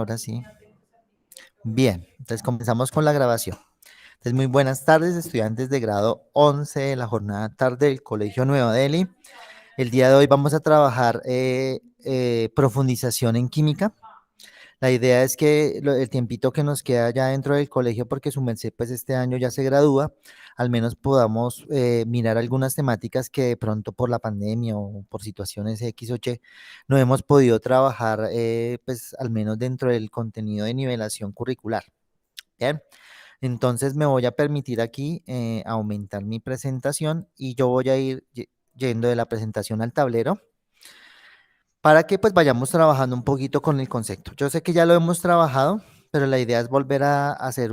Ahora sí. Bien, entonces comenzamos con la grabación. Entonces, muy buenas tardes, estudiantes de grado 11 de la jornada tarde del Colegio Nueva Delhi. El día de hoy vamos a trabajar profundización en química. La idea es que el tiempito que nos queda ya dentro del colegio, porque su merced pues este año ya se gradúa, al menos podamos mirar algunas temáticas que de pronto por la pandemia o por situaciones X o Y no hemos podido trabajar pues al menos dentro del contenido de nivelación curricular. Bien, entonces me voy a permitir aquí aumentar mi presentación y yo voy a ir yendo de la presentación al tablero para que pues vayamos trabajando un poquito con el concepto. Yo sé que ya lo hemos trabajado, pero la idea es volver a hacer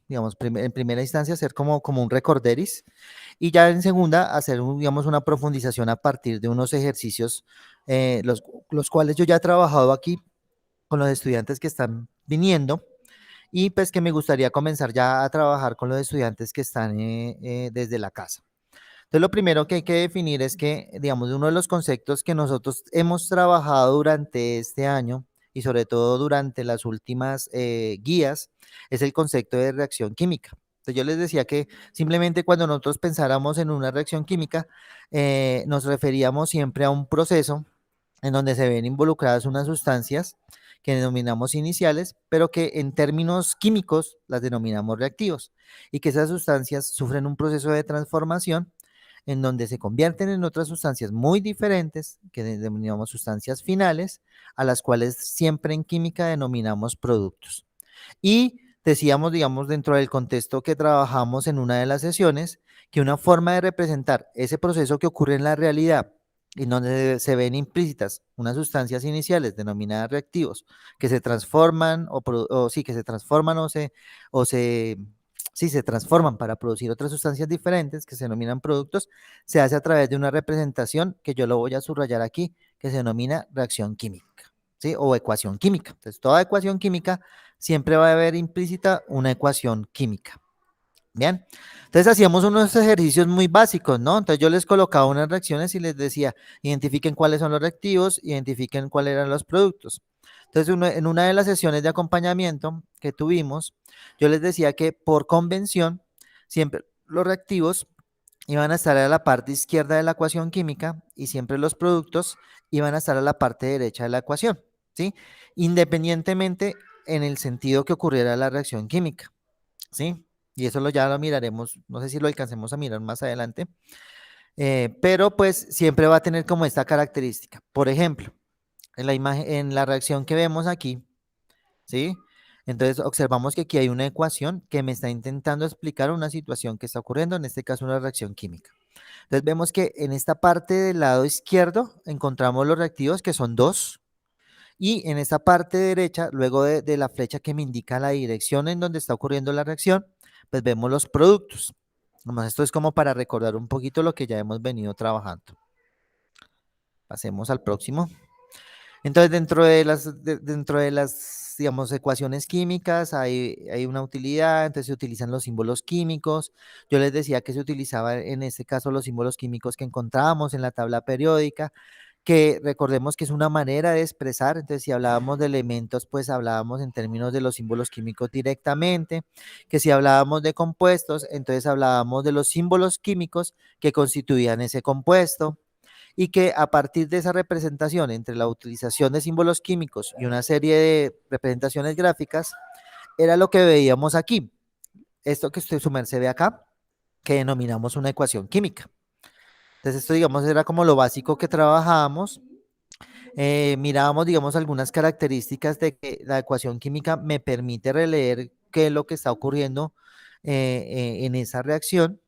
digamos, en primera instancia hacer como un recorderis y ya en segunda hacer, digamos, una profundización a partir de unos ejercicios, los cuales yo ya he trabajado aquí con los estudiantes que están viniendo y pues que me gustaría comenzar ya a trabajar con los estudiantes que están desde la casa. Entonces, lo primero que hay que definir es que, digamos, uno de los conceptos que nosotros hemos trabajado durante este año y sobre todo durante las últimas guías es el concepto de reacción química. Entonces, yo les decía que simplemente cuando nosotros pensáramos en una reacción química, nos referíamos siempre a un proceso en donde se ven involucradas unas sustancias que denominamos iniciales, pero que en términos químicos las denominamos reactivos, y que esas sustancias sufren un proceso de transformación en donde se convierten en otras sustancias muy diferentes, que denominamos sustancias finales, a las cuales siempre en química denominamos productos. Y decíamos, digamos, dentro del contexto que trabajamos en una de las sesiones, que una forma de representar ese proceso que ocurre en la realidad, en donde se ven implícitas unas sustancias iniciales denominadas reactivos, que se transforman o sí, que se transforman o se sí, se transforman para producir otras sustancias diferentes que se denominan productos, se hace a través de una representación que yo lo voy a subrayar aquí, que se denomina reacción química, ¿sí? O ecuación química. Entonces, toda ecuación química siempre va a haber implícita una ecuación química. Bien, entonces hacíamos unos ejercicios muy básicos, ¿no? Entonces yo les colocaba unas reacciones y les decía, identifiquen cuáles son los reactivos, identifiquen cuáles eran los productos. Entonces, en una de las sesiones de acompañamiento que tuvimos, yo les decía que por convención, siempre los reactivos iban a estar a la parte izquierda de la ecuación química y siempre los productos iban a estar a la parte derecha de la ecuación, ¿sí? Independientemente en el sentido que ocurriera la reacción química, ¿sí? Y eso ya lo miraremos, no sé si lo alcancemos a mirar más adelante, pero pues siempre va a tener como esta característica. Por ejemplo, en la imagen, en la reacción que vemos aquí, ¿sí? Entonces observamos que aquí hay una ecuación que me está intentando explicar una situación que está ocurriendo, en este caso una reacción química. Entonces vemos que en esta parte del lado izquierdo encontramos los reactivos que son dos, y en esta parte derecha, luego de la flecha que me indica la dirección en donde está ocurriendo la reacción, pues vemos los productos. Nomás esto es como para recordar un poquito lo que ya hemos venido trabajando. Pasemos al próximo. Entonces, dentro de las, digamos, ecuaciones químicas hay una utilidad, entonces se utilizan los símbolos químicos. Yo les decía que se utilizaba en este caso los símbolos químicos que encontrábamos en la tabla periódica, que recordemos que es una manera de expresar. Entonces, si hablábamos de elementos, pues hablábamos en términos de los símbolos químicos directamente, que si hablábamos de compuestos, entonces hablábamos de los símbolos químicos que constituían ese compuesto, y que a partir de esa representación entre la utilización de símbolos químicos y una serie de representaciones gráficas, era lo que veíamos aquí. Esto que usted su merced ve acá, que denominamos una ecuación química. Entonces, esto, digamos, era como lo básico que trabajábamos. Mirábamos, digamos, algunas características de que la ecuación química me permite releer qué es lo que está ocurriendo en esa reacción.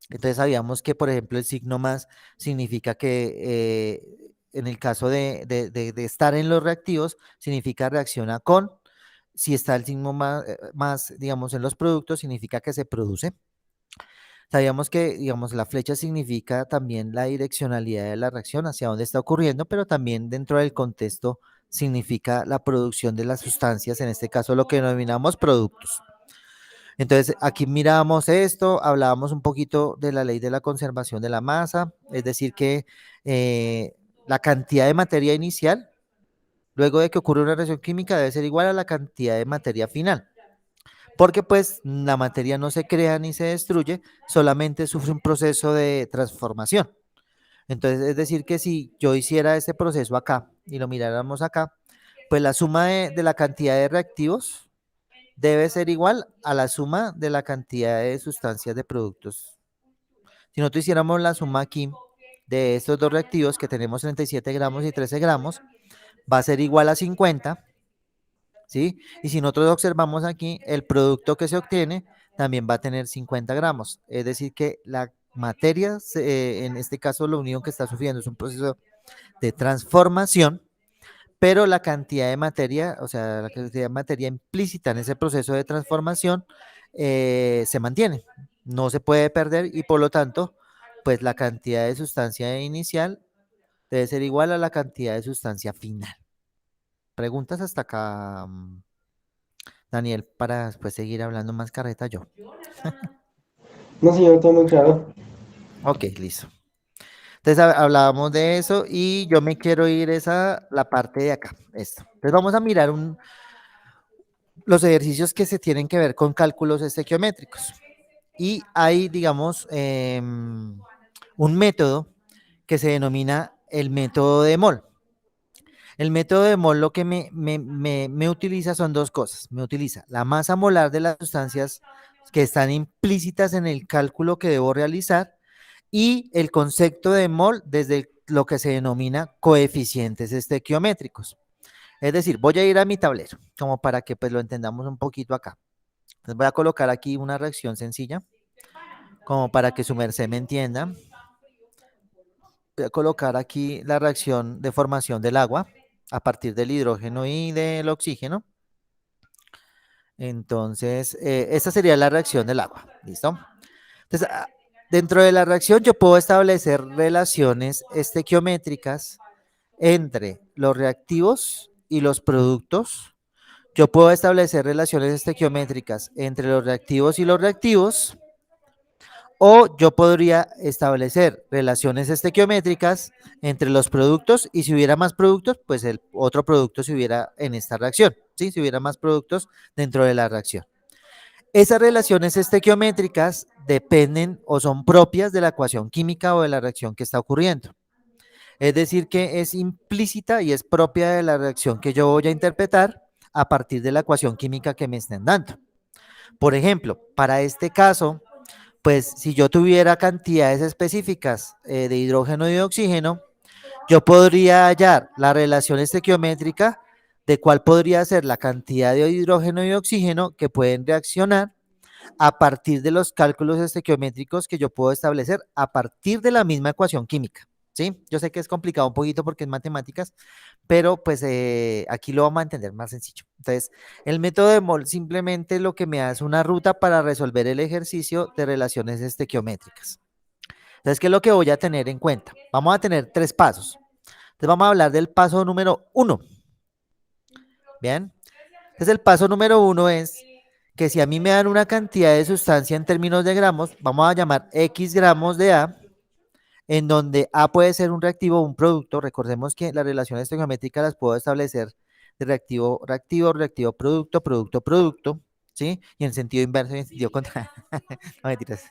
Entonces sabíamos que, por ejemplo, el signo más significa que en el caso de estar en los reactivos, significa reacciona con. Si está el signo más, digamos, en los productos, significa que se produce. Sabíamos que, digamos, la flecha significa también la direccionalidad de la reacción, hacia dónde está ocurriendo, pero también dentro del contexto significa la producción de las sustancias, en este caso lo que denominamos productos. Entonces, aquí mirábamos esto, hablábamos un poquito de la ley de la conservación de la masa, es decir, que la cantidad de materia inicial luego de que ocurre una reacción química, debe ser igual a la cantidad de materia final. Porque pues la materia no se crea ni se destruye, solamente sufre un proceso de transformación. Entonces, es decir, que si yo hiciera este proceso acá y lo miráramos acá, pues la suma de la cantidad de reactivos debe ser igual a la suma de la cantidad de sustancias de productos. Si nosotros hiciéramos la suma aquí de estos dos reactivos que tenemos 37 gramos y 13 gramos, va a ser igual a 50, ¿sí? Y si nosotros observamos aquí, el producto que se obtiene también va a tener 50 gramos. Es decir, que la materia, en este caso, lo único que está sufriendo es un proceso de transformación, pero la cantidad de materia, o sea, la cantidad de materia implícita en ese proceso de transformación se mantiene, no se puede perder y por lo tanto, pues la cantidad de sustancia inicial debe ser igual a la cantidad de sustancia final. Preguntas hasta acá, Daniel, para después seguir hablando más carreta yo. No, señor, todo muy claro. Ok, listo. Entonces hablábamos de eso y yo me quiero ir esa la parte de acá, esto. Entonces vamos a mirar los ejercicios que se tienen que ver con cálculos estequiométricos. Y hay, digamos, un método que se denomina el método de mol. El método de mol lo que me utiliza son dos cosas. Me utiliza la masa molar de las sustancias que están implícitas en el cálculo que debo realizar y el concepto de mol desde lo que se denomina coeficientes estequiométricos. Es decir, voy a ir a mi tablero, como para que pues lo entendamos un poquito acá. Entonces voy a colocar aquí una reacción sencilla, como para que su merced me entienda. Voy a colocar aquí la reacción de formación del agua a partir del hidrógeno y del oxígeno. Entonces, esta sería la reacción del agua. ¿Listo? Entonces, dentro de la reacción yo puedo establecer relaciones estequiométricas entre los reactivos y los productos. Yo puedo establecer relaciones estequiométricas entre los reactivos y los reactivos. O yo podría establecer relaciones estequiométricas entre los productos y si hubiera más productos, pues el otro producto se hubiera en esta reacción, ¿sí? Si hubiera más productos dentro de la reacción. Esas relaciones estequiométricas dependen o son propias de la ecuación química o de la reacción que está ocurriendo. Es decir, que es implícita y es propia de la reacción que yo voy a interpretar a partir de la ecuación química que me estén dando. Por ejemplo, para este caso, pues si yo tuviera cantidades específicas de hidrógeno y de oxígeno, yo podría hallar la relación estequiométrica de cuál podría ser la cantidad de hidrógeno y oxígeno que pueden reaccionar a partir de los cálculos estequiométricos que yo puedo establecer a partir de la misma ecuación química. ¿Sí? Yo sé que es complicado un poquito porque es matemáticas, pero pues aquí lo vamos a entender más sencillo. Entonces, el método de mol simplemente lo que me da es una ruta para resolver el ejercicio de relaciones estequiométricas. Entonces, ¿qué es lo que voy a tener en cuenta? Vamos a tener tres pasos. Entonces, vamos a hablar del paso número 1. Bien. Entonces, el paso número 1 es que si a mí me dan una cantidad de sustancia en términos de gramos, vamos a llamar X gramos de A, en donde A puede ser un reactivo o un producto. Recordemos que las relaciones estequiométricas las puedo establecer de reactivo, reactivo, reactivo, producto, producto, producto, ¿sí? Y en sentido inverso y en sentido contrario. No mentiras.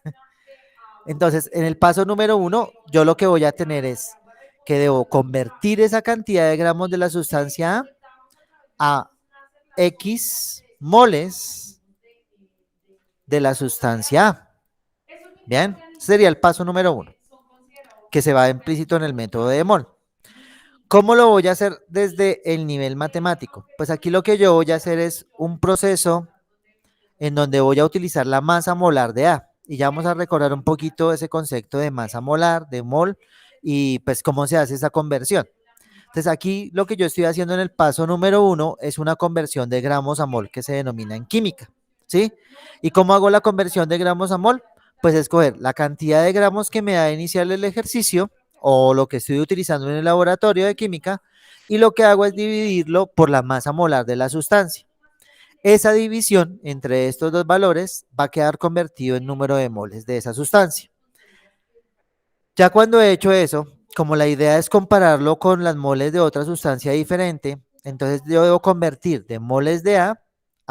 Entonces, en el paso número 1, yo lo que voy a tener es que debo convertir esa cantidad de gramos de la sustancia A X moles de la sustancia A. Bien, sería el paso número 1, que se va implícito en el método de mol. ¿Cómo lo voy a hacer desde el nivel matemático? Pues aquí lo que yo voy a hacer es un proceso en donde voy a utilizar la masa molar de A. Y ya vamos a recordar un poquito ese concepto de masa molar, de mol, y pues cómo se hace esa conversión. Entonces aquí lo que yo estoy haciendo en el paso número 1 es una conversión de gramos a mol que se denomina en química, ¿sí? ¿Y cómo hago la conversión de gramos a mol? Pues escoger la cantidad de gramos que me da inicial el ejercicio o lo que estoy utilizando en el laboratorio de química y lo que hago es dividirlo por la masa molar de la sustancia. Esa división entre estos dos valores va a quedar convertido en número de moles de esa sustancia. Ya cuando he hecho eso, como la idea es compararlo con las moles de otra sustancia diferente, Entonces yo debo convertir de moles de A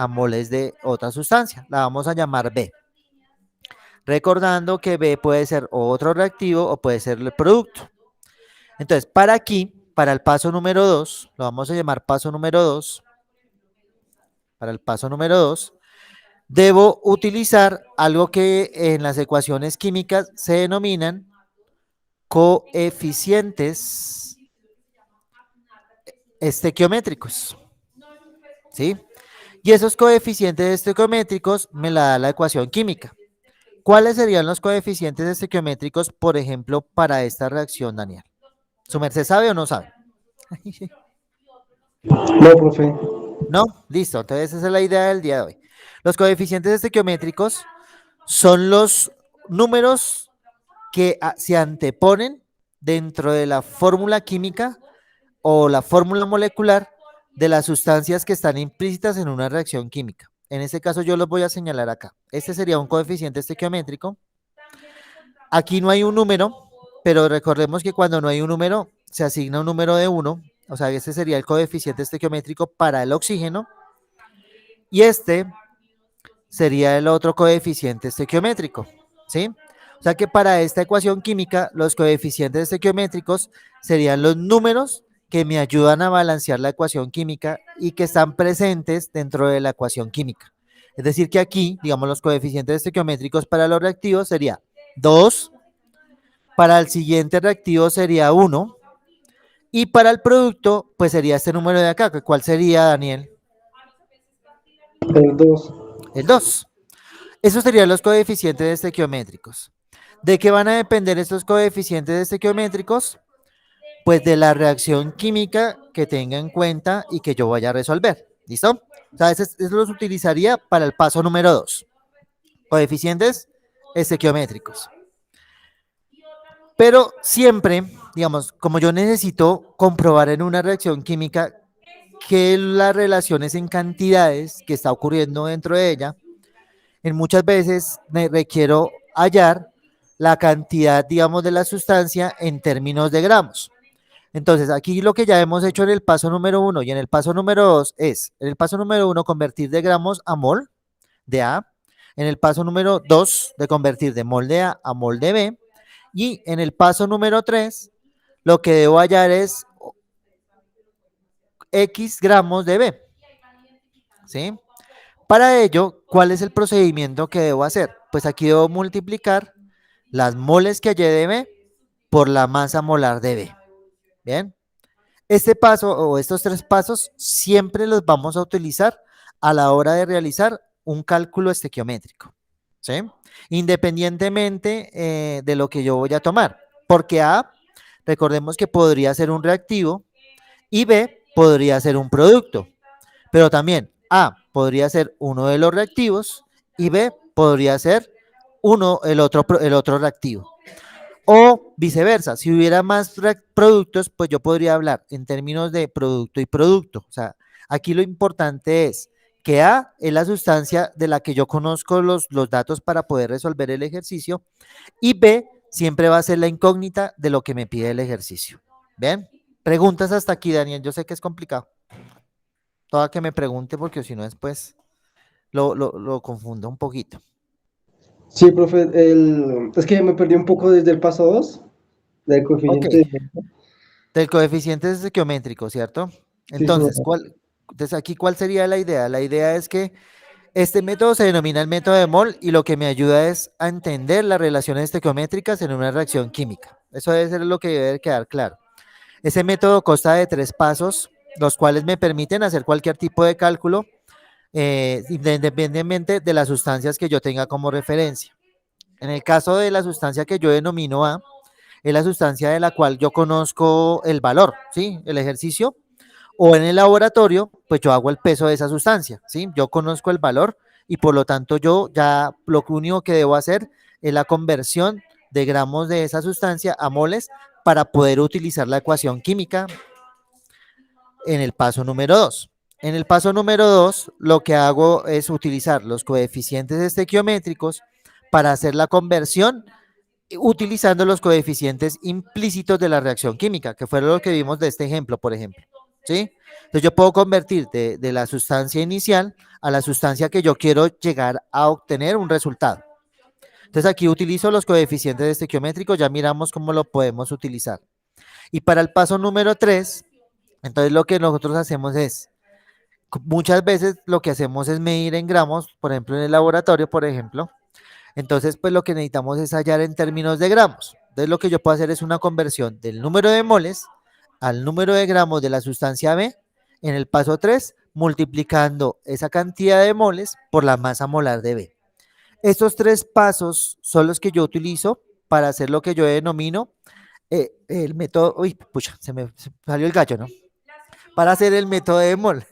moles de otra sustancia. La vamos a llamar B. Recordando que B puede ser otro reactivo o puede ser el producto. Entonces, para aquí, para el paso número 2, lo vamos a llamar paso número 2. Para el paso número 2, debo utilizar algo que en las ecuaciones químicas se denominan coeficientes estequiométricos, ¿sí? Y esos coeficientes estequiométricos me la da la ecuación química. ¿Cuáles serían los coeficientes estequiométricos, por ejemplo, para esta reacción, Daniel? ¿Su merced sabe o no sabe? No, profe. ¿No? Listo. Entonces esa es la idea del día de hoy. Los coeficientes estequiométricos son los números que se anteponen dentro de la fórmula química o la fórmula molecular de las sustancias que están implícitas en una reacción química. En este caso yo los voy a señalar acá. Este sería un coeficiente estequiométrico. Aquí no hay un número, pero recordemos que cuando no hay un número, se asigna un número de 1. O sea, este sería el coeficiente estequiométrico para el oxígeno. Y este sería el otro coeficiente estequiométrico, ¿sí? O sea que para esta ecuación química, los coeficientes estequiométricos serían los números que me ayudan a balancear la ecuación química y que están presentes dentro de la ecuación química. Es decir, que aquí, digamos, los coeficientes estequiométricos para los reactivos sería 2, para el siguiente reactivo sería 1, y para el producto, pues sería este número de acá. ¿Cuál sería, Daniel? El 2. El 2. Esos serían los coeficientes estequiométricos. ¿De qué van a depender estos coeficientes estequiométricos? Pues de la reacción química que tenga en cuenta y que yo vaya a resolver. ¿Listo? O sea, eso los utilizaría para el paso número 2. Coeficientes estequiométricos. Pero siempre, digamos, como yo necesito comprobar en una reacción química que las relaciones en cantidades que está ocurriendo dentro de ella, en muchas veces me requiero hallar la cantidad, digamos, de la sustancia en términos de gramos. Entonces, aquí lo que ya hemos hecho en el paso número 1 y en el paso número 2 es, en el paso número 1, convertir de gramos a mol de A, en el paso número 2, de convertir de mol de A mol de B, y en el paso número 3, lo que debo hallar es X gramos de B, ¿sí? Para ello, ¿cuál es el procedimiento que debo hacer? Pues aquí debo multiplicar las moles que hallé de B por la masa molar de B. Bien, este paso o estos 3 pasos siempre los vamos a utilizar a la hora de realizar un cálculo estequiométrico, ¿sí? Independientemente de lo que yo voy a tomar, porque A, recordemos que podría ser un reactivo y B podría ser un producto, pero también A podría ser uno de los reactivos y B podría ser el otro reactivo. O viceversa, si hubiera más productos, pues yo podría hablar en términos de producto y producto. O sea, aquí lo importante es que A es la sustancia de la que yo conozco los datos para poder resolver el ejercicio y B siempre va a ser la incógnita de lo que me pide el ejercicio. ¿Ven? Preguntas hasta aquí, Daniel. Yo sé que es complicado. Toda que me pregunte porque si no después lo confundo un poquito. Sí, profe, es que me perdí un poco desde el paso 2 del Ok, coeficiente. del coeficiente estequiométrico, ¿cierto? Sí, sí, Entonces, entonces, aquí, ¿cuál sería la idea? La idea es que este método se denomina el método de Mol y lo que me ayuda es a entender las relaciones estequiométricas en una reacción química. Eso debe ser lo que debe quedar claro. Ese método consta de 3 pasos, los cuales me permiten hacer cualquier tipo de cálculo, independientemente de las sustancias que yo tenga como referencia. En el caso de la sustancia que yo denomino A, es la sustancia de la cual yo conozco el valor, ¿sí? El ejercicio, o en el laboratorio, pues yo hago el peso de esa sustancia, ¿sí? Yo conozco el valor y por lo tanto yo ya lo único que debo hacer es la conversión de gramos de esa sustancia a moles para poder utilizar la ecuación química en el paso número 2. En el paso número 2, lo que hago es utilizar los coeficientes estequiométricos para hacer la conversión utilizando los coeficientes implícitos de la reacción química, que fueron lo que vimos de este ejemplo, por ejemplo. ¿Sí? Entonces yo puedo convertir de la sustancia inicial a la sustancia que yo quiero llegar a obtener un resultado. Entonces aquí utilizo los coeficientes estequiométricos, ya miramos cómo lo podemos utilizar. Y para el paso número 3, entonces lo que nosotros hacemos es, muchas veces lo que hacemos es medir en gramos, por ejemplo en el laboratorio, por ejemplo. Entonces pues lo que necesitamos es hallar en términos de gramos. Entonces lo que yo puedo hacer es una conversión del número de moles al número de gramos de la sustancia B en el paso 3, multiplicando esa cantidad de moles por la masa molar de B. Estos tres pasos son los que yo utilizo para hacer lo que yo denomino el método. Uy, pucha, se me salió el gallo, ¿no? Para hacer el método de mol.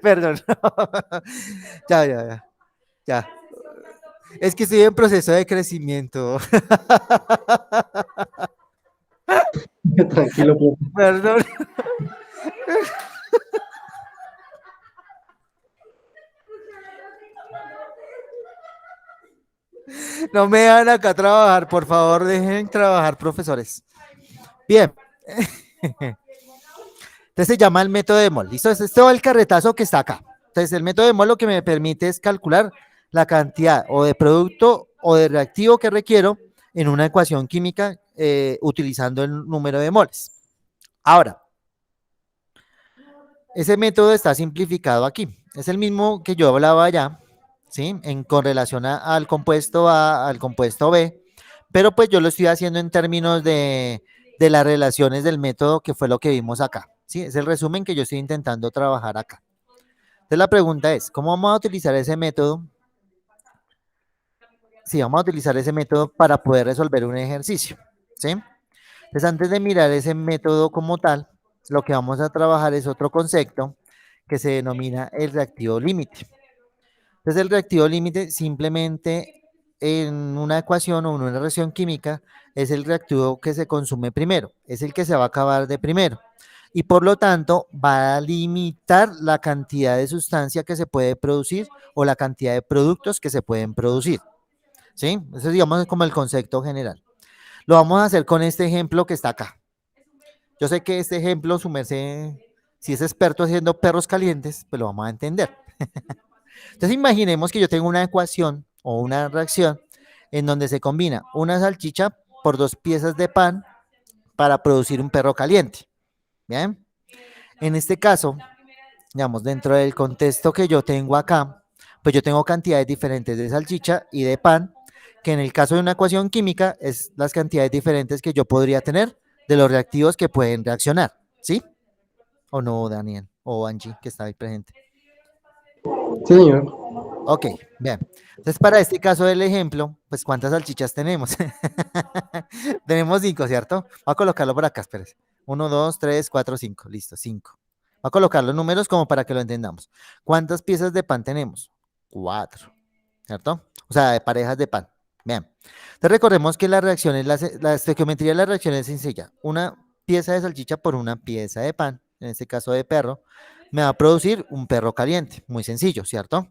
Perdón. Ya, ya, ya, ya. Es que estoy en proceso de crecimiento. Tranquilo, profe. Perdón. No me dejan acá trabajar, por favor, dejen trabajar, profesores. Bien. Entonces se llama el método de mol. ¿Listo? Este es todo el carretazo que está acá. Entonces el método de mol lo que me permite es calcular la cantidad o de producto o de reactivo que requiero en una ecuación química utilizando el número de moles. Ahora, ese método está simplificado aquí. Es el mismo que yo hablaba allá, ¿sí? Con relación al compuesto A, al compuesto B, pero pues yo lo estoy haciendo en términos de las relaciones del método, que fue lo que vimos acá, ¿sí? Es el resumen que yo estoy intentando trabajar acá. Entonces la pregunta es, ¿cómo vamos a utilizar ese método? Sí, vamos a utilizar ese método para poder resolver un ejercicio, ¿sí? Entonces antes de mirar ese método como tal, lo que vamos a trabajar es otro concepto que se denomina el reactivo límite. Entonces el reactivo límite simplemente en una ecuación o en una reacción química es el reactivo que se consume primero, es el que se va a acabar de primero y por lo tanto va a limitar la cantidad de sustancia que se puede producir o la cantidad de productos que se pueden producir. ¿Sí? Eso digamos es como el concepto general. Lo vamos a hacer con este ejemplo que está acá. Yo sé que este ejemplo, su merced, si es experto haciendo perros calientes, pues lo vamos a entender. Entonces imaginemos que yo tengo una ecuación o una reacción en donde se combina una salchicha por dos piezas de pan para producir un perro caliente. Bien, en este caso, digamos, dentro del contexto que yo tengo acá, pues yo tengo cantidades diferentes de salchicha y de pan, que en el caso de una ecuación química es las cantidades diferentes que yo podría tener de los reactivos que pueden reaccionar, ¿sí? ¿O no, Daniel? O Angie, que está ahí presente. Sí, señor. Ok, bien. Entonces, para este caso del ejemplo, pues, ¿cuántas salchichas tenemos? Tenemos 5, ¿cierto? Voy a colocarlo por acá, espérese. 1, 2, 3, 4, 5. Listo, 5. Voy a colocar los números como para que lo entendamos. ¿Cuántas piezas de pan tenemos? 4, ¿cierto? O sea, de parejas de pan. Bien. Entonces, recordemos que la reacción es la estequiometría de la reacción es sencilla. Una pieza de salchicha por una pieza de pan, en este caso de perro, me va a producir un perro caliente. Muy sencillo, ¿cierto?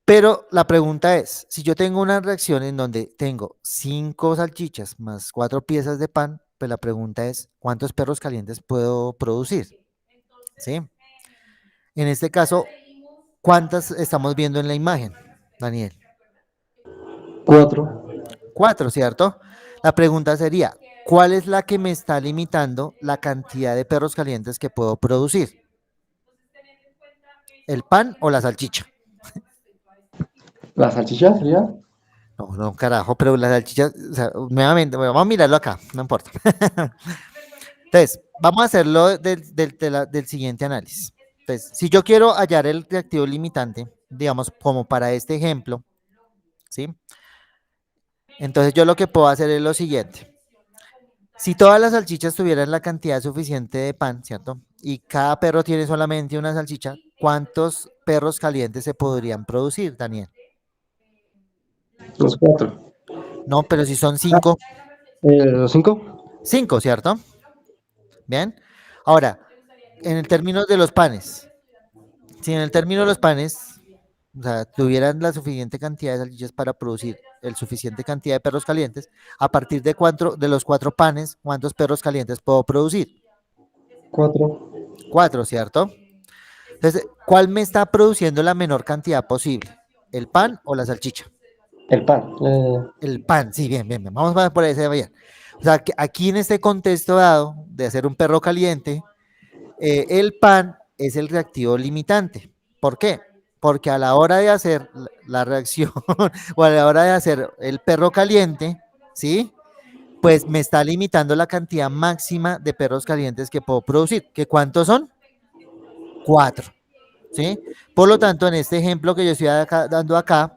Pero la pregunta es, si yo tengo una reacción en donde tengo 5 salchichas más 4 piezas de pan, pues la pregunta es, ¿cuántos perros calientes puedo producir? ¿Sí? En este caso, ¿cuántas estamos viendo en la imagen, Daniel? 4. 4, ¿cierto? La pregunta sería, ¿cuál es la que me está limitando la cantidad de perros calientes que puedo producir? ¿El pan o la salchicha? ¿La salchicha sería? No, no, carajo, pero la salchicha, o sea, nuevamente, bueno, vamos a mirarlo acá, no importa. Entonces, vamos a hacerlo del siguiente análisis. Entonces, si yo quiero hallar el reactivo limitante, digamos, como para este ejemplo, ¿sí? Entonces yo lo que puedo hacer es lo siguiente. Si todas las salchichas tuvieran la cantidad suficiente de pan, ¿cierto? Y cada perro tiene solamente una salchicha, ¿cuántos perros calientes se podrían producir, Daniel? Los 4. No, pero si son Ah, 5, ¿los 5? 5, ¿cierto? Bien. Ahora, en el término de los panes, si en el término de los panes, o sea, tuvieran la suficiente cantidad de salchichas para producir el suficiente cantidad de perros calientes, a partir de los 4 panes, ¿cuántos perros calientes puedo producir? 4. 4, ¿cierto? Entonces, ¿cuál me está produciendo la menor cantidad posible? ¿El pan o la salchicha? El pan. El pan, sí, bien, bien, bien. Vamos a por ese bien. O sea, que aquí en este contexto dado de hacer un perro caliente, el pan es el reactivo limitante. ¿Por qué? Porque a la hora de hacer la reacción o a la hora de hacer el perro caliente, ¿sí? Pues me está limitando la cantidad máxima de perros calientes que puedo producir. ¿Qué cuántos son? 4, ¿sí? Por lo tanto, en este ejemplo que yo estoy dando acá,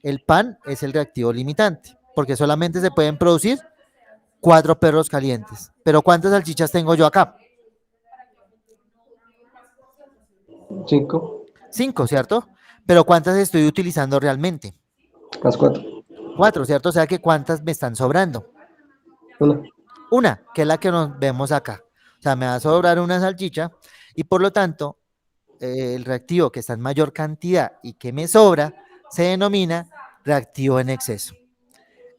el pan es el reactivo limitante, porque solamente se pueden producir 4 perros calientes. Pero ¿cuántas salchichas tengo yo acá? 5. 5, ¿cierto? Pero ¿cuántas estoy utilizando realmente? Más 4. 4, ¿cierto? O sea que ¿cuántas me están sobrando? 1. Una, que es la que nos vemos acá. O sea, me va a sobrar una salchicha y por lo tanto el reactivo que está en mayor cantidad y que me sobra se denomina reactivo en exceso.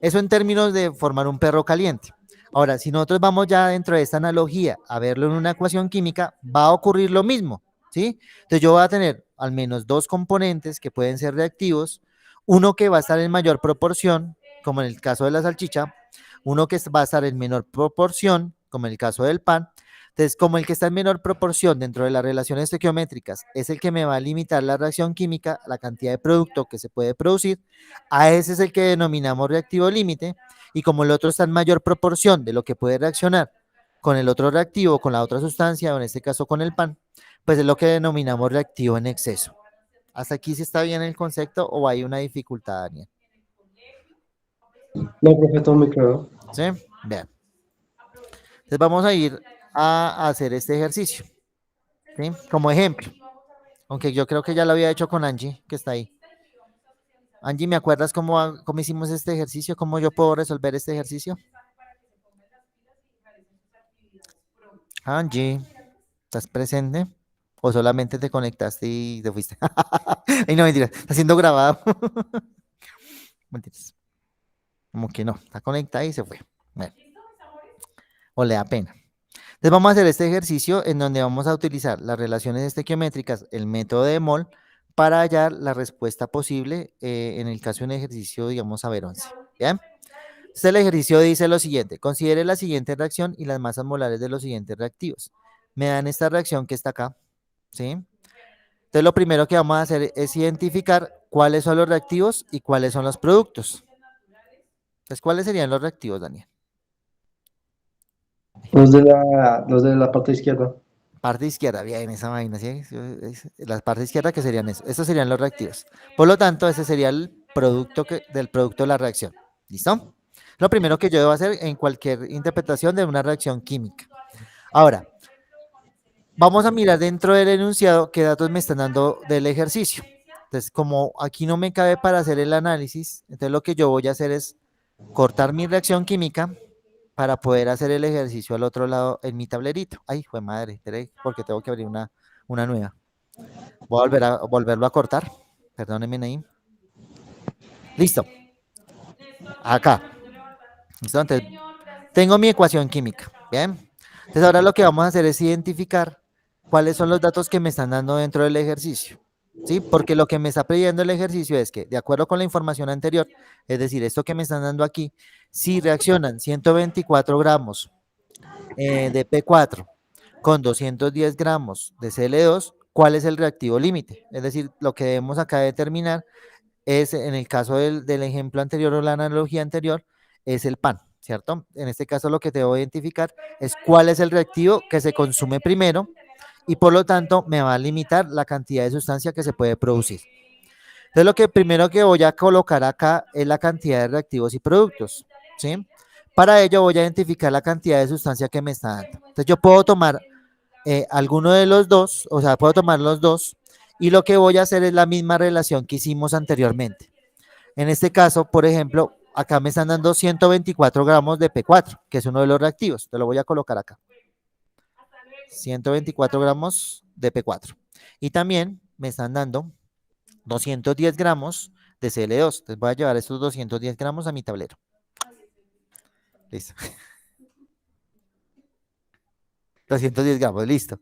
Eso en términos de formar un perro caliente. Ahora, si nosotros vamos ya dentro de esta analogía a verlo en una ecuación química, va a ocurrir lo mismo, ¿sí? Entonces yo voy a tener al menos dos componentes que pueden ser reactivos, uno que va a estar en mayor proporción, como en el caso de la salchicha, uno que va a estar en menor proporción, como en el caso del pan. Entonces, como el que está en menor proporción dentro de las relaciones estequiométricas es el que me va a limitar la reacción química, la cantidad de producto que se puede producir, a ese es el que denominamos reactivo límite, y como el otro está en mayor proporción de lo que puede reaccionar con el otro reactivo, con la otra sustancia, o en este caso con el pan, pues es lo que denominamos reactivo en exceso. ¿Hasta aquí sí está bien el concepto o hay una dificultad, Daniel? No, profe, todo muy claro. ¿Sí? Bien. Entonces vamos a ir a hacer este ejercicio, ¿sí? Como ejemplo, aunque yo creo que ya lo había hecho con Angie, que está ahí. Angie, ¿me acuerdas cómo hicimos este ejercicio? ¿Cómo yo puedo resolver este ejercicio? Angie, ¿estás presente? ¿O solamente te conectaste y te fuiste? Ay, no, mentira, está siendo grabado. Mentiras. Como que no, está conectada y se fue. Bueno, o le da pena. Entonces vamos a hacer este ejercicio en donde vamos a utilizar las relaciones estequiométricas, el método de mol, para hallar la respuesta posible en el caso de un ejercicio, digamos, a ver 11. ¿Bien? Este el ejercicio dice lo siguiente, considere la siguiente reacción y las masas molares de los siguientes reactivos. Me dan esta reacción que está acá, ¿sí? Entonces lo primero que vamos a hacer es identificar cuáles son los reactivos y cuáles son los productos. Entonces, ¿cuáles serían los reactivos, Daniel? Los de la parte izquierda. Parte izquierda, bien, esa vaina, ¿sí? La parte izquierda que serían eso. Estos serían los reactivos. Por lo tanto, ese sería el producto del producto de la reacción. ¿Listo? Lo primero que yo debo hacer en cualquier interpretación de una reacción química. Ahora, vamos a mirar dentro del enunciado qué datos me están dando del ejercicio. Entonces, como aquí no me cabe para hacer el análisis, entonces lo que yo voy a hacer es cortar mi reacción química para poder hacer el ejercicio al otro lado en mi tablerito. Ay, fue madre, espere, porque tengo que abrir una nueva. Voy a volverlo a cortar. Perdónenme ahí. Listo. Acá. ¿Listo? Entonces, tengo mi ecuación química. Bien. Entonces, ahora lo que vamos a hacer es identificar cuáles son los datos que me están dando dentro del ejercicio. ¿Sí? Porque lo que me está pidiendo el ejercicio es que, de acuerdo con la información anterior, es decir, esto que me están dando aquí, si reaccionan 124 gramos de P4 con 210 gramos de Cl2, ¿cuál es el reactivo límite? Es decir, lo que debemos acá determinar es, en el caso del ejemplo anterior o la analogía anterior, es el pan, ¿cierto? En este caso lo que debo identificar es cuál es el reactivo que se consume primero y por lo tanto me va a limitar la cantidad de sustancia que se puede producir. Entonces lo que primero que voy a colocar acá es la cantidad de reactivos y productos, ¿sí? Para ello voy a identificar la cantidad de sustancia que me está dando. Entonces yo puedo tomar alguno de los dos, o sea, puedo tomar los dos y lo que voy a hacer es la misma relación que hicimos anteriormente. En este caso, por ejemplo, acá me están dando 124 gramos de P4, que es uno de los reactivos. Te lo voy a colocar acá. 124 gramos de P4. Y también me están dando 210 gramos de Cl2. Entonces voy a llevar estos 210 gramos a mi tablero. Listo. 210 gramos, listo.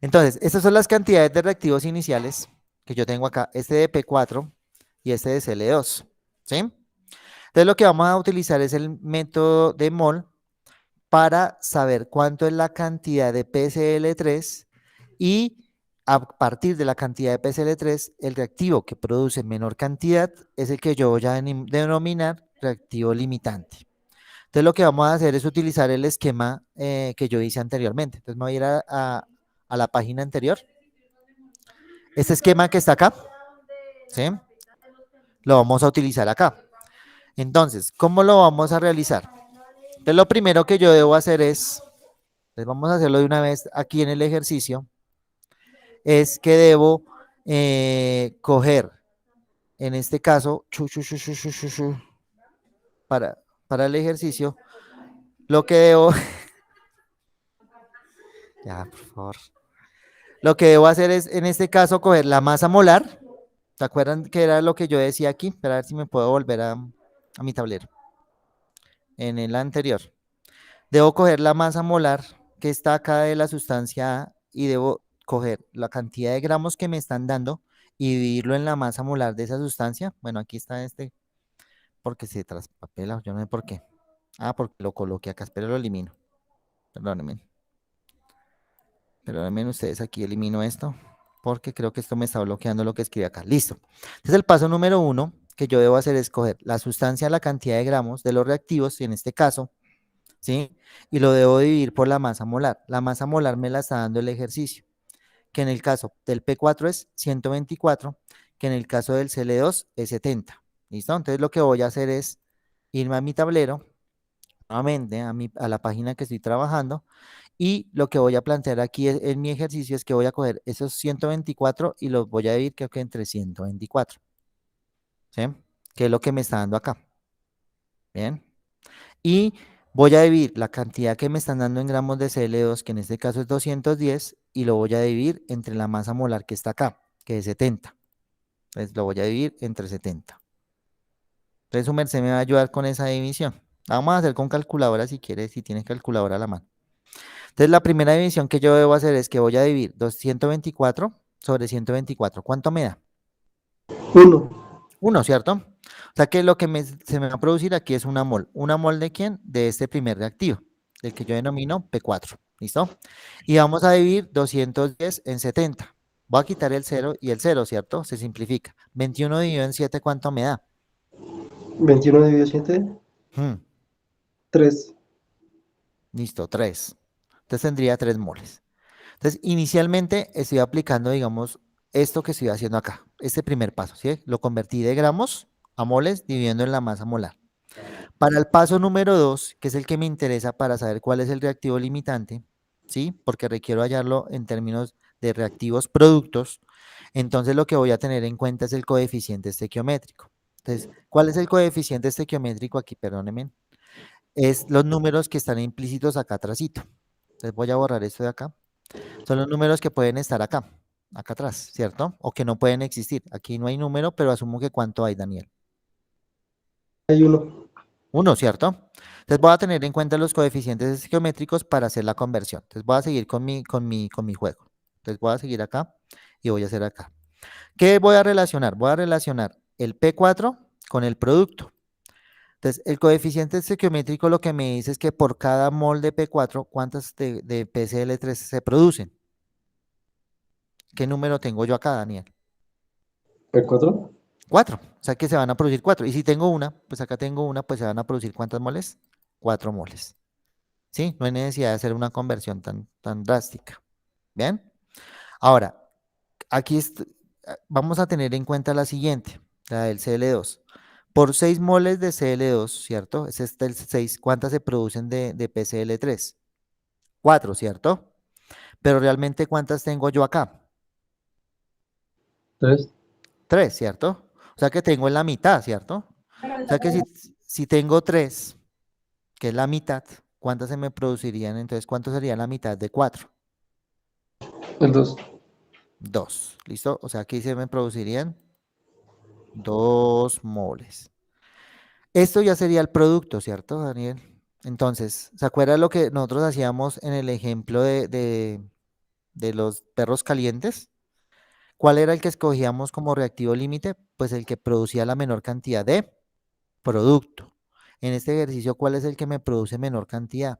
Entonces, estas son las cantidades de reactivos iniciales que yo tengo acá, este de P4 y este de Cl2, ¿sí? Entonces, lo que vamos a utilizar es el método de mol para saber cuánto es la cantidad de PCl3 y a partir de la cantidad de PCl3, el reactivo que produce menor cantidad es el que yo voy a denominar reactivo limitante. Entonces, lo que vamos a hacer es utilizar el esquema que yo hice anteriormente. Entonces, me voy a ir a la página anterior. Este esquema que está acá, ¿sí? Lo vamos a utilizar acá. Entonces, ¿cómo lo vamos a realizar? Entonces, lo primero que yo debo hacer es, pues vamos a hacerlo de una vez aquí en el ejercicio, es que debo coger, en este caso, para, para el ejercicio, lo que debo, ya, por favor, lo que debo hacer es, en este caso, coger la masa molar. ¿Se acuerdan que era lo que yo decía aquí? Espera a ver si me puedo volver a mi tablero. En el anterior. Debo coger la masa molar que está acá de la sustancia A y debo coger la cantidad de gramos que me están dando y dividirlo en la masa molar de esa sustancia. Bueno, aquí está este, porque se traspapela, yo no sé por qué. Ah, porque lo coloqué acá, espero lo elimino. Perdónenme. Perdónenme ustedes, aquí elimino esto, porque creo que esto me está bloqueando lo que escribí acá. Listo. Entonces el paso número 1 que yo debo hacer es coger la sustancia, la cantidad de gramos de los reactivos, y en este caso, ¿sí? Y lo debo dividir por la masa molar. La masa molar me la está dando el ejercicio, que en el caso del P4 es 124, que en el caso del Cl2 es 70. ¿Listo? Entonces lo que voy a hacer es irme a mi tablero, nuevamente a la página que estoy trabajando, y lo que voy a plantear aquí en mi ejercicio es que voy a coger esos 124 y los voy a dividir creo que entre 124, ¿sí? Que es lo que me está dando acá. Bien. Y voy a dividir la cantidad que me están dando en gramos de Cl2, que en este caso es 210, y lo voy a dividir entre la masa molar que está acá, que es 70. Entonces lo voy a dividir entre 70. Entonces su merced me va a ayudar con esa división. La vamos a hacer con calculadora si quieres, si tienes calculadora a la mano. Entonces la primera división que yo debo hacer es que voy a dividir 224 sobre 124. ¿Cuánto me da? Uno. 1, ¿cierto? O sea que lo que se me va a producir aquí es una mol. ¿Una mol de quién? De este primer reactivo, del que yo denomino P4. ¿Listo? Y vamos a dividir 210 en 70. Voy a quitar el 0 y el 0, ¿cierto? Se simplifica. 21 dividido en 7, ¿cuánto me da? 21 dividido 7. Hmm, 3. listo, 3. Entonces tendría 3 moles. Entonces, inicialmente estoy aplicando, digamos, esto que estoy haciendo acá, este primer paso, ¿sí? Lo convertí de gramos a moles dividiendo en la masa molar. Para el paso número 2, que es el que me interesa para saber cuál es el reactivo limitante, ¿sí? Porque requiero hallarlo en términos de reactivos productos, entonces lo que voy a tener en cuenta es el coeficiente estequiométrico. Entonces, ¿cuál es el coeficiente estequiométrico aquí? Perdónenme. Es los números que están implícitos acá atrásito. Entonces voy a borrar esto de acá. Son los números que pueden estar acá, acá atrás, ¿cierto? O que no pueden existir. Aquí no hay número, pero asumo que ¿cuánto hay, Daniel? Hay uno. 1, ¿cierto? Entonces voy a tener en cuenta los coeficientes geométricos para hacer la conversión. Entonces voy a seguir con mi juego. Entonces voy a seguir acá y voy a hacer acá. ¿Qué voy a relacionar? Voy a relacionar el P4 con el producto. Entonces, el coeficiente estequiométrico lo que me dice es que por cada mol de P4, ¿cuántas de PCl3 se producen? ¿Qué número tengo yo acá, Daniel? P4. 4. O sea que se van a producir 4. Y si tengo una, pues acá tengo una, pues se van a producir ¿cuántas moles? 4 moles. ¿Sí? No hay necesidad de hacer una conversión tan drástica. ¿Bien? Ahora, aquí vamos a tener en cuenta la siguiente, la del Cl2. Por 6 moles de Cl2, ¿cierto? Es este el 6. ¿Cuántas se producen de PCl3? 4, ¿cierto? Pero realmente, ¿cuántas tengo yo acá? 3. 3, ¿cierto? O sea que tengo en la mitad, ¿cierto? O sea que si tengo 3, que es la mitad, ¿cuántas se me producirían? Entonces, ¿cuánto sería la mitad de 4? El 2. 2, ¿listo? O sea, aquí se me producirían 2 moles. Esto ya sería el producto, ¿cierto, Daniel? Entonces, ¿se acuerda lo que nosotros hacíamos en el ejemplo de los perros calientes? ¿Cuál era el que escogíamos como reactivo límite? Pues el que producía la menor cantidad de producto. En este ejercicio, ¿cuál es el que me produce menor cantidad?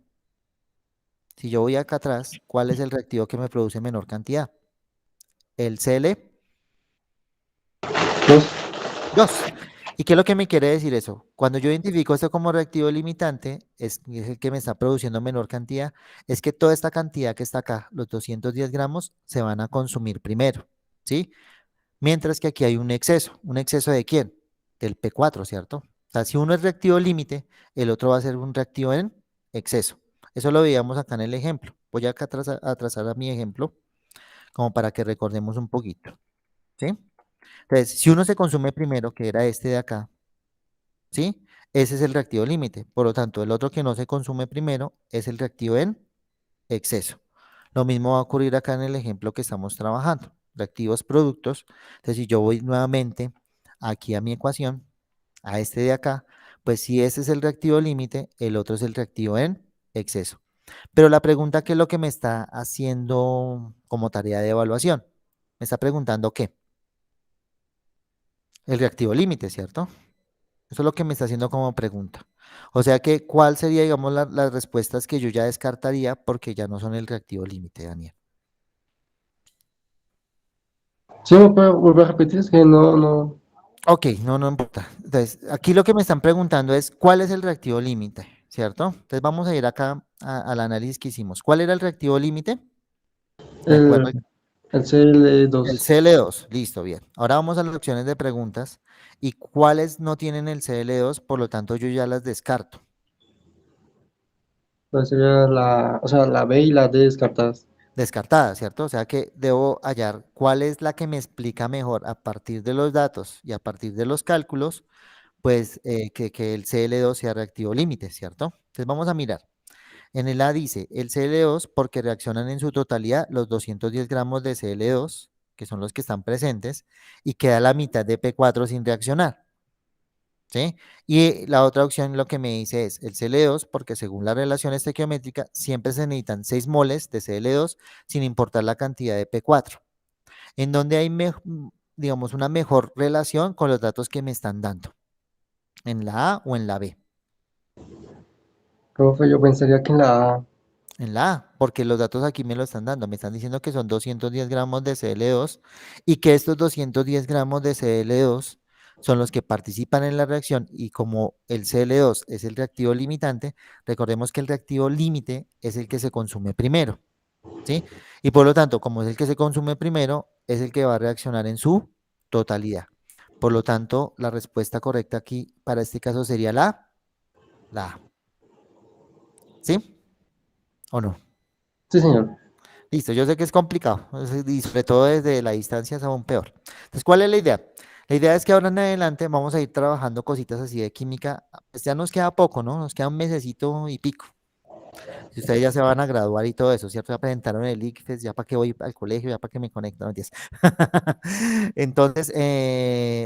Si yo voy acá atrás, ¿cuál es el reactivo que me produce menor cantidad? El CL2. Dos. ¿Y qué es lo que me quiere decir eso? Cuando yo identifico esto como reactivo limitante, es el que me está produciendo menor cantidad, es que toda esta cantidad que está acá, los 210 gramos, se van a consumir primero, ¿sí? Mientras que aquí hay un exceso ¿de quién? Del P4, ¿cierto? O sea, si uno es reactivo límite, el otro va a ser un reactivo en exceso. Eso lo veíamos acá en el ejemplo. Voy acá a trazar a mi ejemplo, como para que recordemos un poquito, ¿sí? Entonces, si uno se consume primero, que era este de acá, ¿sí? Ese es el reactivo límite. Por lo tanto, el otro que no se consume primero es el reactivo en exceso. Lo mismo va a ocurrir acá en el ejemplo que estamos trabajando. Reactivos productos. Entonces, si yo voy nuevamente aquí a mi ecuación, a este de acá, pues si ese es el reactivo límite, el otro es el reactivo en exceso. Pero la pregunta que es lo que me está haciendo como tarea de evaluación, me está preguntando qué, el reactivo límite, ¿cierto? Eso es lo que me está haciendo como pregunta. O sea que, ¿cuál sería, digamos, las respuestas que yo ya descartaría porque ya no son el reactivo límite, Daniel? ¿Sí me puede volver a repetir? Es que no. Ok, no, no importa. Entonces, aquí lo que me están preguntando es, ¿cuál es el reactivo límite? ¿Cierto? Entonces vamos a ir acá al análisis que hicimos. ¿Cuál era el reactivo límite? De acuerdo, El, el cl el dos. CL2. Listo, bien. Ahora vamos a las opciones de preguntas. ¿Y cuáles no tienen el CL2? Por lo tanto, yo ya las descarto. Entonces sería o sea, la B y la D descartadas. Descartada, ¿cierto? O sea que debo hallar cuál es la que me explica mejor a partir de los datos y a partir de los cálculos, pues que el CL2 sea reactivo límite, ¿cierto? Entonces vamos a mirar. En el A dice el CL2 porque reaccionan en su totalidad los 210 gramos de CL2, que son los que están presentes, y queda la mitad de P4 sin reaccionar. ¿Sí? Y la otra opción lo que me dice es el Cl2, porque según la relación estequiométrica, siempre se necesitan 6 moles de Cl2 sin importar la cantidad de P4, en donde hay, digamos, una mejor relación con los datos que me están dando, en la A o en la B. Profe, yo pensaría que en la A. En la A, porque los datos aquí me lo están dando, me están diciendo que son 210 gramos de Cl2 y que estos 210 gramos de Cl2 son los que participan en la reacción y como el Cl2 es el reactivo limitante, recordemos que el reactivo límite es el que se consume primero, ¿sí? Y por lo tanto, como es el que se consume primero, es el que va a reaccionar en su totalidad. Por lo tanto, la respuesta correcta aquí para este caso sería la A, ¿sí? ¿O no? Sí, señor. Listo, yo sé que es complicado, y sobre todo desde la distancia es aún peor. Entonces, ¿cuál es la idea? La idea es que ahora en adelante vamos a ir trabajando cositas así de química. Pues ya nos queda poco, ¿no? Nos queda un mesecito y pico. Si ustedes ya se van a graduar y todo eso, ¿cierto? Ya presentaron el ICFES, ya para qué voy al colegio, ya para qué me conecto, no mentiras. Entonces,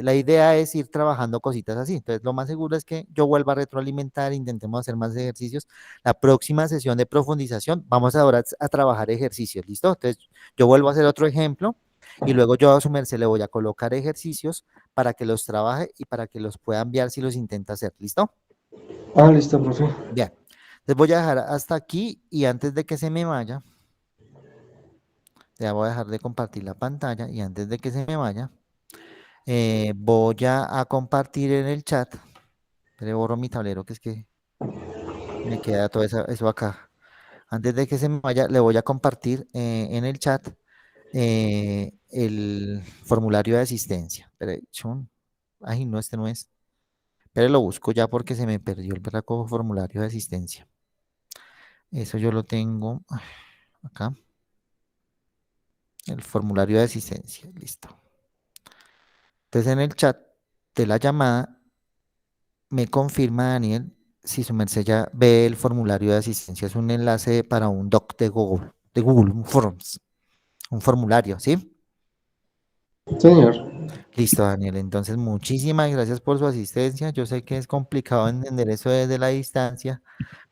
la idea es ir trabajando cositas así. Entonces, lo más seguro es que yo vuelva a retroalimentar, intentemos hacer más ejercicios. La próxima sesión de profundización, vamos ahora a trabajar ejercicios, ¿listo? Entonces, yo vuelvo a hacer otro ejemplo y luego yo a su merced le voy a colocar ejercicios para que los trabaje y para que los pueda enviar si los intenta hacer, ¿listo? Ah, listo, profe. Bien. Les voy a dejar hasta aquí y antes de que se me vaya, ya voy a dejar de compartir la pantalla y antes de que se me vaya, voy a compartir en el chat. Le borro mi tablero, que es que me queda todo eso acá. Antes de que se me vaya, le voy a compartir en el chat el formulario de asistencia. Pero, ay, no, este no es. Pero lo busco ya porque se me perdió el berraco formulario de asistencia. Eso yo lo tengo acá. El formulario de asistencia. Listo. Entonces en el chat de la llamada me confirma Daniel si su merced ya ve el formulario de asistencia. Es un enlace para un doc de Google, un Forms, un formulario, ¿sí? Señor. Listo, Daniel. Entonces, muchísimas gracias por su asistencia. Yo sé que es complicado entender eso desde la distancia,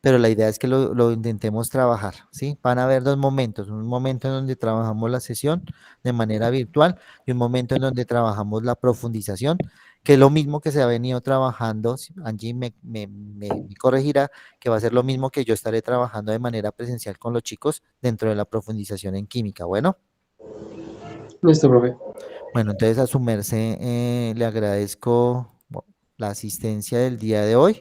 pero la idea es que lo intentemos trabajar, ¿sí? Van a haber dos momentos, un momento en donde trabajamos la sesión de manera virtual y un momento en donde trabajamos la profundización, que es lo mismo que se ha venido trabajando. Angie me corregirá que va a ser lo mismo que yo estaré trabajando de manera presencial con los chicos dentro de la profundización en química. Bueno. Listo, profe. Bueno, entonces a su merced le agradezco la asistencia del día de hoy.